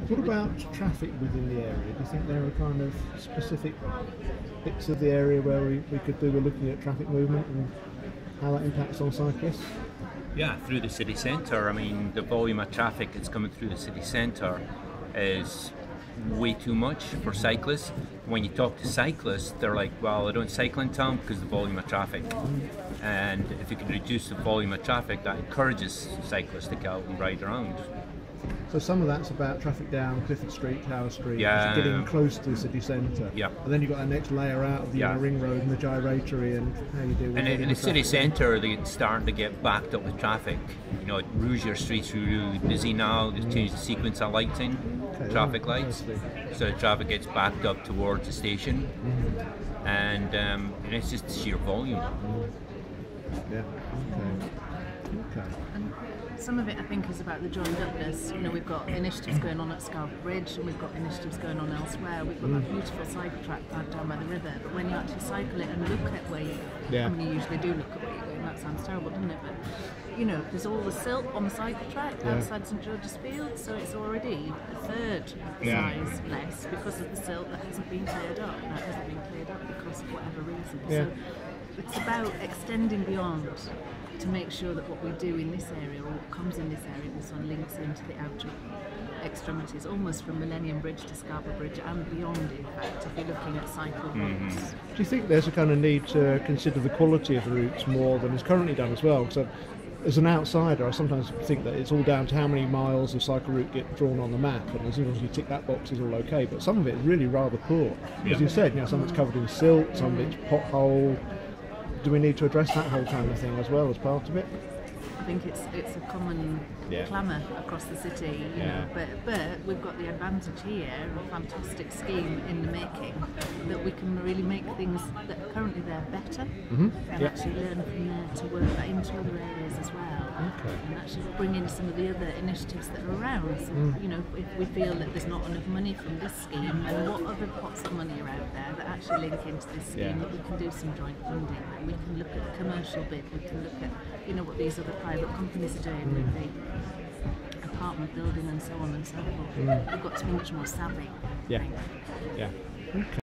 What about traffic within the area? Do you think there are kind of specific bits of the area where we could do with looking at traffic movement and how that impacts on cyclists? Yeah, through the city centre. I mean, the volume of traffic that's coming through the city centre is way too much for cyclists. When you talk to cyclists, they're like, well, I don't cycle in town because of the volume of traffic. And if you can reduce the volume of traffic, that encourages cyclists to get out and ride around. So some of that's about traffic down Clifford Street, Tower Street, Yeah. getting close to the city centre. Yeah. And then you've got that next layer out of the Yeah. inner ring road and the gyratory and how you deal with And it. in the city centre, they're starting to get backed up with traffic. You know, Rougier Street's really busy now. They've changed the sequence of lighting, traffic lights, so the traffic gets backed up towards the station, and it's just sheer volume. Yeah. Okay. And some of it, I think, is about the joined upness. You know, we've got initiatives going on at Scarborough Bridge, and we've got initiatives going on elsewhere. We've got that beautiful cycle track down by the river, but when you actually cycle it and look at where you go, I mean, you usually do look at where you're going. That sounds terrible, doesn't it? But you know, there's all the silt on the cycle track outside St George's Field, so it's already a third of the size less because of the silt that hasn't been cleared up. That hasn't been cleared up because of whatever reason. So it's about extending beyond to make sure that what we do in this area, or what comes in this area, also links into the outer extremities, almost from Millennium Bridge to Scarborough Bridge and beyond, in fact, if you're looking at cycle routes. Do you think there's a kind of need to consider the quality of the routes more than is currently done as well? So, as an outsider, I sometimes think that it's all down to how many miles of cycle route get drawn on the map, and as long as you tick that box, it's all okay. But some of it is really rather poor. As you said, you know, some of it's covered in silt, some of it's pothole. Do we need to address that whole kind of thing as well as part of it? I think it's a common clamour across the city, you know, but we've got the advantage here, a fantastic scheme in the making, that we can really make things that are currently there better, and actually learn from there to work that into other areas as well, and actually bring in some of the other initiatives that are around. So, you know, if we feel that there's not enough money from this scheme, and what other pots of money are out there that actually link into this scheme, that we can do some joint funding, and we can look at the commercial bit, we can look at, you know, what these other private companies are doing with the apartment building and so on and so forth. We've got to be much more savvy. Okay.